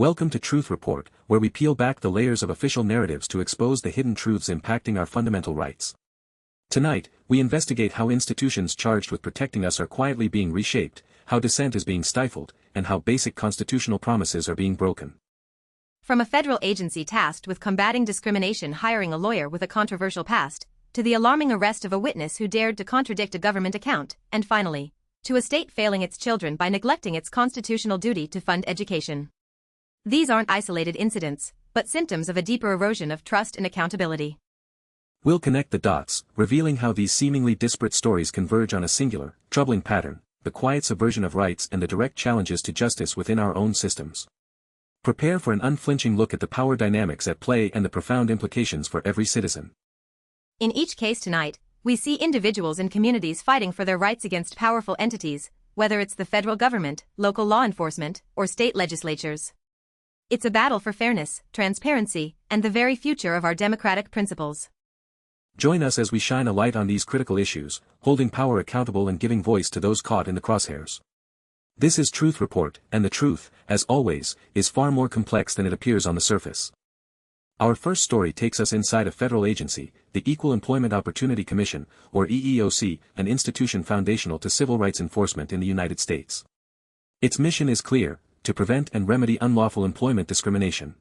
Welcome to Truth Report, where we peel back the layers of official narratives to expose the hidden truths impacting our fundamental rights. Tonight, we investigate how institutions charged with protecting us are quietly being reshaped, how dissent is being stifled, and how basic constitutional promises are being broken. From a federal agency tasked with combating discrimination hiring a lawyer with a controversial past, to the alarming arrest of a witness who dared to contradict a government account, and finally, to a state failing its children by neglecting its constitutional duty to fund education. These aren't isolated incidents, but symptoms of a deeper erosion of trust and accountability. We'll connect the dots, revealing how these seemingly disparate stories converge on a singular, troubling pattern, the quiet subversion of rights and the direct challenges to justice within our own systems. Prepare for an unflinching look at the power dynamics at play and the profound implications for every citizen. In each case tonight, we see individuals and communities fighting for their rights against powerful entities, whether it's the federal government, local law enforcement, or state legislatures. It's a battle for fairness, transparency, and the very future of our democratic principles. Join us as we shine a light on these critical issues, holding power accountable and giving voice to those caught in the crosshairs. This is Truth Report, and the truth, as always, is far more complex than it appears on the surface. Our first story takes us inside a federal agency, the Equal Employment Opportunity Commission, or EEOC, an institution foundational to civil rights enforcement in the United States. Its mission is clear: to prevent and remedy unlawful employment discrimination.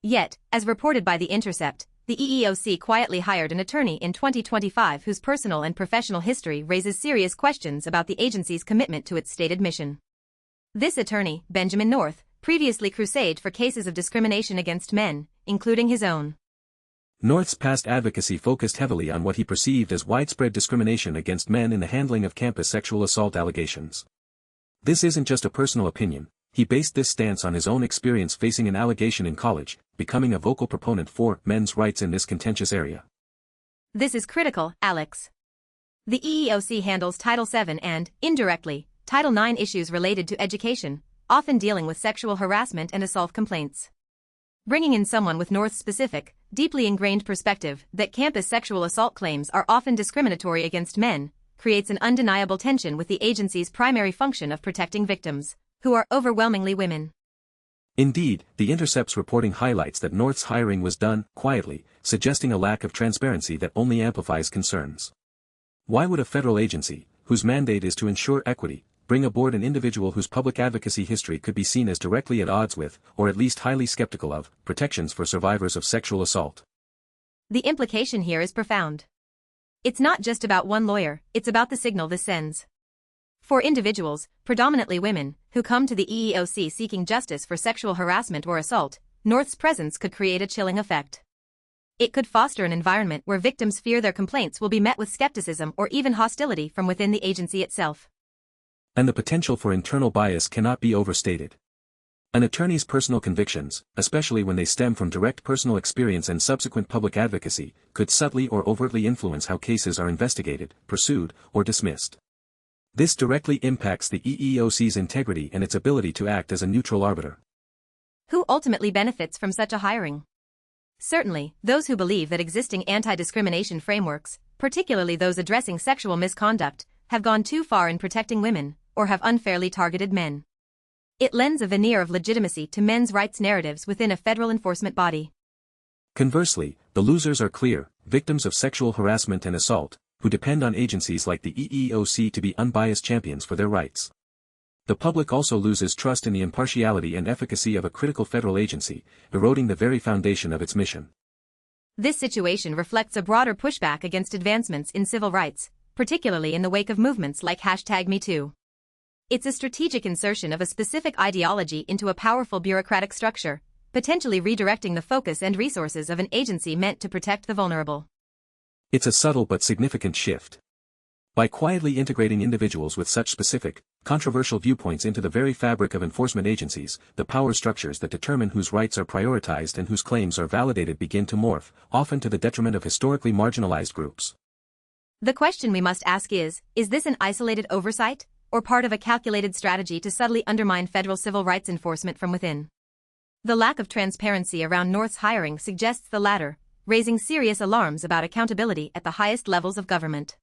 Yet, as reported by the Intercept, the EEOC quietly hired an attorney in 2025 whose personal and professional history raises serious questions about the agency's commitment to its stated mission. This attorney, Benjamin North, previously crusaded for cases of discrimination against men, including his own. North's past advocacy focused heavily on what he perceived as widespread discrimination against men in the handling of campus sexual assault allegations. This isn't just a personal opinion. He based this stance on his own experience facing an allegation in college, becoming a vocal proponent for men's rights in this contentious area. This is critical, Alex. The EEOC handles Title VII and, indirectly, Title IX issues related to education, often dealing with sexual harassment and assault complaints. Bringing in someone with North's specific, deeply ingrained perspective that campus sexual assault claims are often discriminatory against men, creates an undeniable tension with the agency's primary function of protecting victims, who are overwhelmingly women. Indeed, the Intercept's reporting highlights that North's hiring was done quietly, suggesting a lack of transparency that only amplifies concerns. Why would a federal agency, whose mandate is to ensure equity, bring aboard an individual whose public advocacy history could be seen as directly at odds with, or at least highly skeptical of, protections for survivors of sexual assault? The implication here is profound. It's not just about one lawyer, it's about the signal this sends. For individuals, predominantly women, who come to the EEOC seeking justice for sexual harassment or assault, North's presence could create a chilling effect. It could foster an environment where victims fear their complaints will be met with skepticism or even hostility from within the agency itself. And the potential for internal bias cannot be overstated. An attorney's personal convictions, especially when they stem from direct personal experience and subsequent public advocacy, could subtly or overtly influence how cases are investigated, pursued, or dismissed. This directly impacts the EEOC's integrity and its ability to act as a neutral arbiter. Who ultimately benefits from such a hiring? Certainly, those who believe that existing anti-discrimination frameworks, particularly those addressing sexual misconduct, have gone too far in protecting women, or have unfairly targeted men. It lends a veneer of legitimacy to men's rights narratives within a federal enforcement body. Conversely, the losers are clear: victims of sexual harassment and assault, who depend on agencies like the EEOC to be unbiased champions for their rights. The public also loses trust in the impartiality and efficacy of a critical federal agency, eroding the very foundation of its mission. This situation reflects a broader pushback against advancements in civil rights, particularly in the wake of movements like #MeToo. It's a strategic insertion of a specific ideology into a powerful bureaucratic structure, potentially redirecting the focus and resources of an agency meant to protect the vulnerable. It's a subtle but significant shift. By quietly integrating individuals with such specific, controversial viewpoints into the very fabric of enforcement agencies, the power structures that determine whose rights are prioritized and whose claims are validated begin to morph, often to the detriment of historically marginalized groups. The question we must ask is this an isolated oversight, or part of a calculated strategy to subtly undermine federal civil rights enforcement from within? The lack of transparency around North's hiring suggests the latter, raising serious alarms about accountability at the highest levels of government.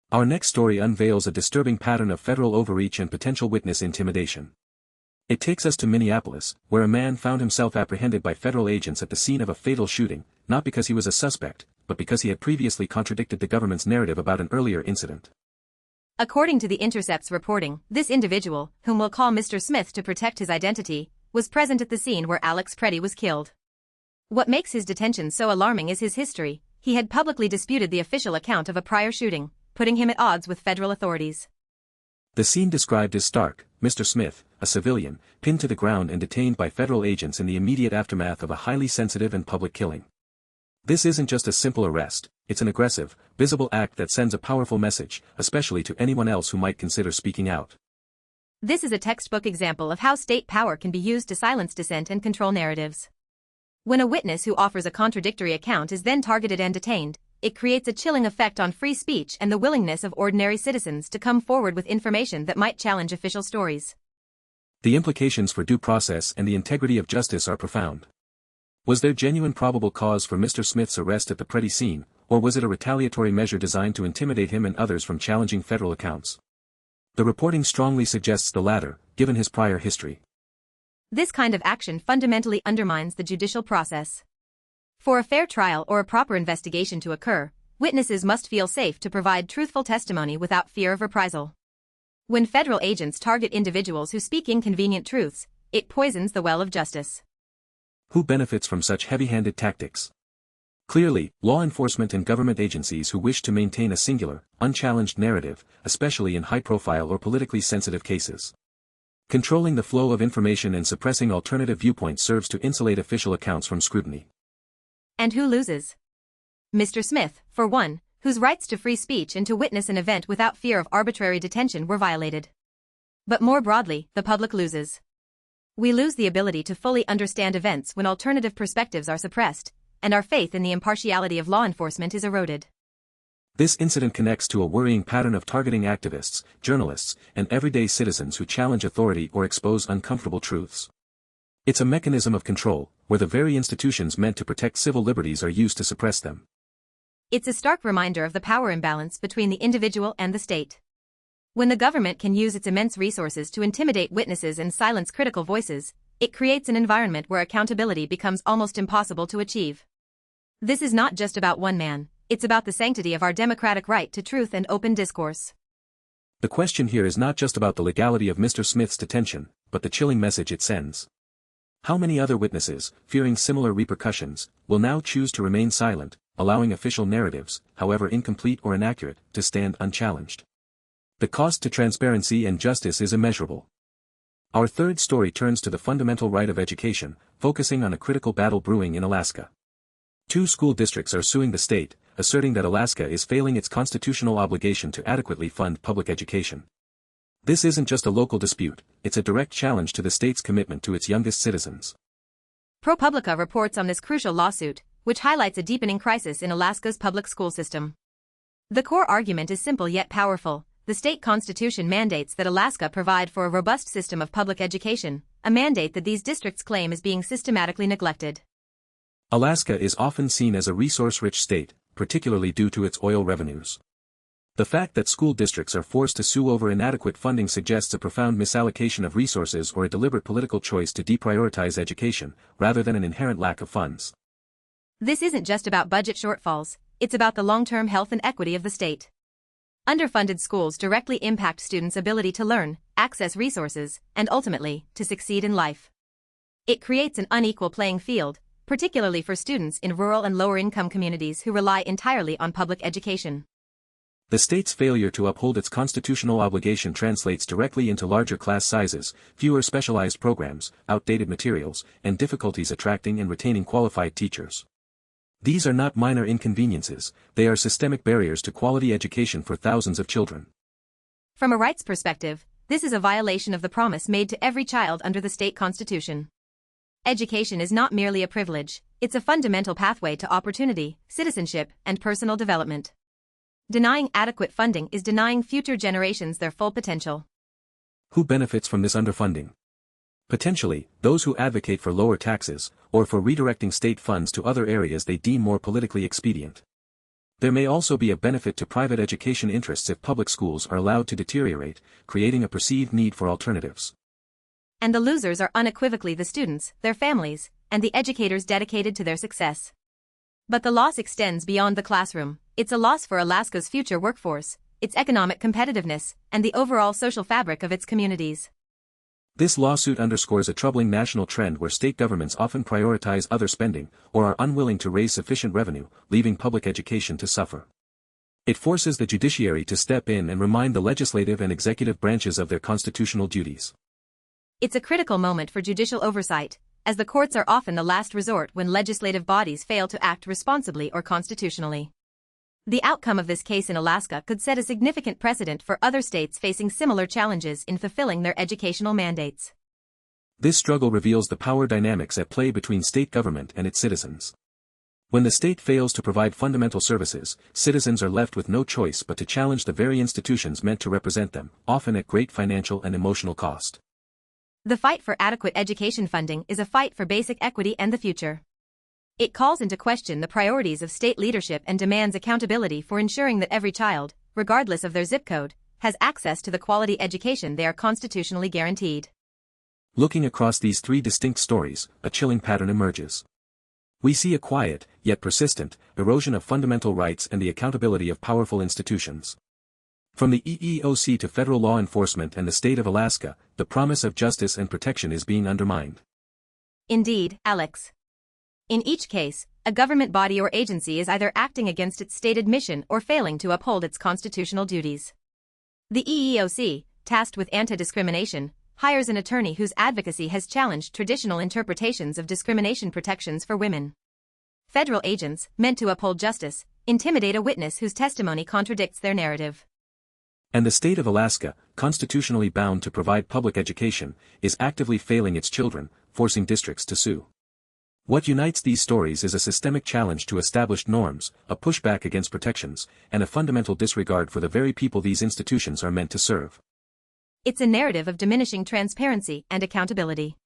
Our next story unveils a disturbing pattern of federal overreach and potential witness intimidation. It takes us to Minneapolis, where a man found himself apprehended by federal agents at the scene of a fatal shooting, not because he was a suspect, but because he had previously contradicted the government's narrative about an earlier incident. According to the Intercept's reporting, this individual, whom we'll call Mr. Smith to protect his identity, was present at the scene where Alex Pretti was killed. What makes his detention so alarming is his history. He had publicly disputed the official account of a prior shooting, putting him at odds with federal authorities. The scene described is stark: Mr. Smith, a civilian, pinned to the ground and detained by federal agents in the immediate aftermath of a highly sensitive and public killing. This isn't just a simple arrest, it's an aggressive, visible act that sends a powerful message, especially to anyone else who might consider speaking out. This is a textbook example of how state power can be used to silence dissent and control narratives. When a witness who offers a contradictory account is then targeted and detained, it creates a chilling effect on free speech and the willingness of ordinary citizens to come forward with information that might challenge official stories. The implications for due process and the integrity of justice are profound. Was there genuine probable cause for Mr. Smith's arrest at the Pretti scene, or was it a retaliatory measure designed to intimidate him and others from challenging federal accounts? The reporting strongly suggests the latter, given his prior history. This kind of action fundamentally undermines the judicial process. For a fair trial or a proper investigation to occur, witnesses must feel safe to provide truthful testimony without fear of reprisal. When federal agents target individuals who speak inconvenient truths, it poisons the well of justice. Who benefits from such heavy-handed tactics? Clearly, law enforcement and government agencies who wish to maintain a singular, unchallenged narrative, especially in high-profile or politically sensitive cases. Controlling the flow of information and suppressing alternative viewpoints serves to insulate official accounts from scrutiny. And who loses? Mr. Smith, for one, whose rights to free speech and to witness an event without fear of arbitrary detention were violated. But more broadly, the public loses. We lose the ability to fully understand events when alternative perspectives are suppressed, and our faith in the impartiality of law enforcement is eroded. This incident connects to a worrying pattern of targeting activists, journalists, and everyday citizens who challenge authority or expose uncomfortable truths. It's a mechanism of control, where the very institutions meant to protect civil liberties are used to suppress them. It's a stark reminder of the power imbalance between the individual and the state. When the government can use its immense resources to intimidate witnesses and silence critical voices, it creates an environment where accountability becomes almost impossible to achieve. This is not just about one man, it's about the sanctity of our democratic right to truth and open discourse. The question here is not just about the legality of Mr. Smith's detention, but the chilling message it sends. How many other witnesses, fearing similar repercussions, will now choose to remain silent, allowing official narratives, however incomplete or inaccurate, to stand unchallenged? The cost to transparency and justice is immeasurable. Our third story turns to the fundamental right of education, focusing on a critical battle brewing in Alaska. 2 school districts are suing the state, asserting that Alaska is failing its constitutional obligation to adequately fund public education. This isn't just a local dispute, it's a direct challenge to the state's commitment to its youngest citizens. ProPublica reports on this crucial lawsuit, which highlights a deepening crisis in Alaska's public school system. The core argument is simple yet powerful. The state constitution mandates that Alaska provide for a robust system of public education, a mandate that these districts claim is being systematically neglected. Alaska is often seen as a resource-rich state, particularly due to its oil revenues. The fact that school districts are forced to sue over inadequate funding suggests a profound misallocation of resources or a deliberate political choice to deprioritize education, rather than an inherent lack of funds. This isn't just about budget shortfalls, it's about the long-term health and equity of the state. Underfunded schools directly impact students' ability to learn, access resources, and ultimately, to succeed in life. It creates an unequal playing field, particularly for students in rural and lower-income communities who rely entirely on public education. The state's failure to uphold its constitutional obligation translates directly into larger class sizes, fewer specialized programs, outdated materials, and difficulties attracting and retaining qualified teachers. These are not minor inconveniences, they are systemic barriers to quality education for thousands of children. From a rights perspective, this is a violation of the promise made to every child under the state constitution. Education is not merely a privilege, it's a fundamental pathway to opportunity, citizenship, and personal development. Denying adequate funding is denying future generations their full potential. Who benefits from this underfunding? Potentially, those who advocate for lower taxes, or for redirecting state funds to other areas they deem more politically expedient. There may also be a benefit to private education interests if public schools are allowed to deteriorate, creating a perceived need for alternatives. and the losers are unequivocally the students, their families, and the educators dedicated to their success. But the loss extends beyond the classroom. It's a loss for Alaska's future workforce, its economic competitiveness, and the overall social fabric of its communities. This lawsuit underscores a troubling national trend where state governments often prioritize other spending, or are unwilling to raise sufficient revenue, leaving public education to suffer. It forces the judiciary to step in and remind the legislative and executive branches of their constitutional duties. It's a critical moment for judicial oversight, as the courts are often the last resort when legislative bodies fail to act responsibly or constitutionally. The outcome of this case in Alaska could set a significant precedent for other states facing similar challenges in fulfilling their educational mandates. This struggle reveals the power dynamics at play between state government and its citizens. When the state fails to provide fundamental services, citizens are left with no choice but to challenge the very institutions meant to represent them, often at great financial and emotional cost. The fight for adequate education funding is a fight for basic equity and the future. It calls into question the priorities of state leadership and demands accountability for ensuring that every child, regardless of their zip code, has access to the quality education they are constitutionally guaranteed. Looking across these three distinct stories, a chilling pattern emerges. We see a quiet, yet persistent, erosion of fundamental rights and the accountability of powerful institutions. From the EEOC to federal law enforcement and the state of Alaska, the promise of justice and protection is being undermined. Indeed, Alex. In each case, a government body or agency is either acting against its stated mission or failing to uphold its constitutional duties. The EEOC, tasked with anti-discrimination, hires an attorney whose advocacy has challenged traditional interpretations of discrimination protections for women. Federal agents, meant to uphold justice, intimidate a witness whose testimony contradicts their narrative. And the state of Alaska, constitutionally bound to provide public education, is actively failing its children, forcing districts to sue. What unites these stories is a systemic challenge to established norms, a pushback against protections, and a fundamental disregard for the very people these institutions are meant to serve. It's a narrative of diminishing transparency and accountability.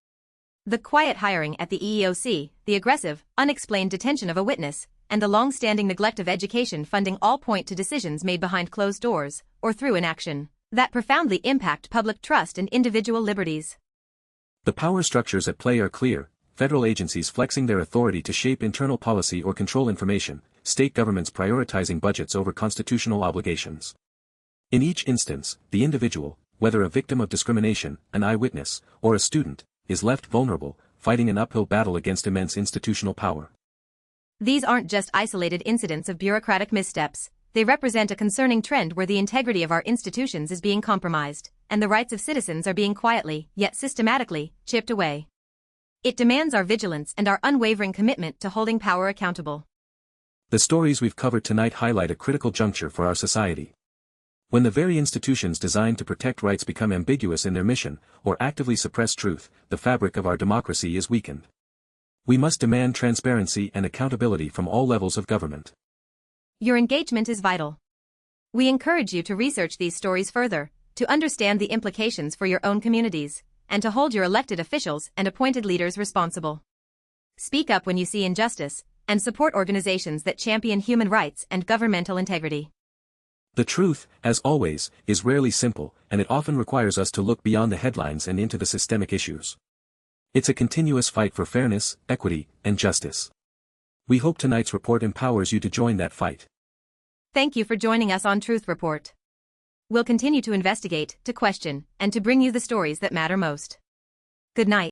The quiet hiring at the EEOC, the aggressive, unexplained detention of a witness, and the long-standing neglect of education funding all point to decisions made behind closed doors, or through inaction, that profoundly impact public trust and individual liberties. The power structures at play are clear: federal agencies flexing their authority to shape internal policy or control information, state governments prioritizing budgets over constitutional obligations. In each instance, the individual, whether a victim of discrimination, an eyewitness, or a student, is left vulnerable, fighting an uphill battle against immense institutional power. These aren't just isolated incidents of bureaucratic missteps. They represent a concerning trend where the integrity of our institutions is being compromised, and the rights of citizens are being quietly, yet systematically, chipped away. It demands our vigilance and our unwavering commitment to holding power accountable. The stories we've covered tonight highlight a critical juncture for our society. When the very institutions designed to protect rights become ambiguous in their mission, or actively suppress truth, the fabric of our democracy is weakened. We must demand transparency and accountability from all levels of government. Your engagement is vital. We encourage you to research these stories further, to understand the implications for your own communities, and to hold your elected officials and appointed leaders responsible. Speak up when you see injustice, and support organizations that champion human rights and governmental integrity. The truth, as always, is rarely simple, and it often requires us to look beyond the headlines and into the systemic issues. It's a continuous fight for fairness, equity, and justice. We hope tonight's report empowers you to join that fight. Thank you for joining us on Truth Report. We'll continue to investigate, to question, and to bring you the stories that matter most. Good night.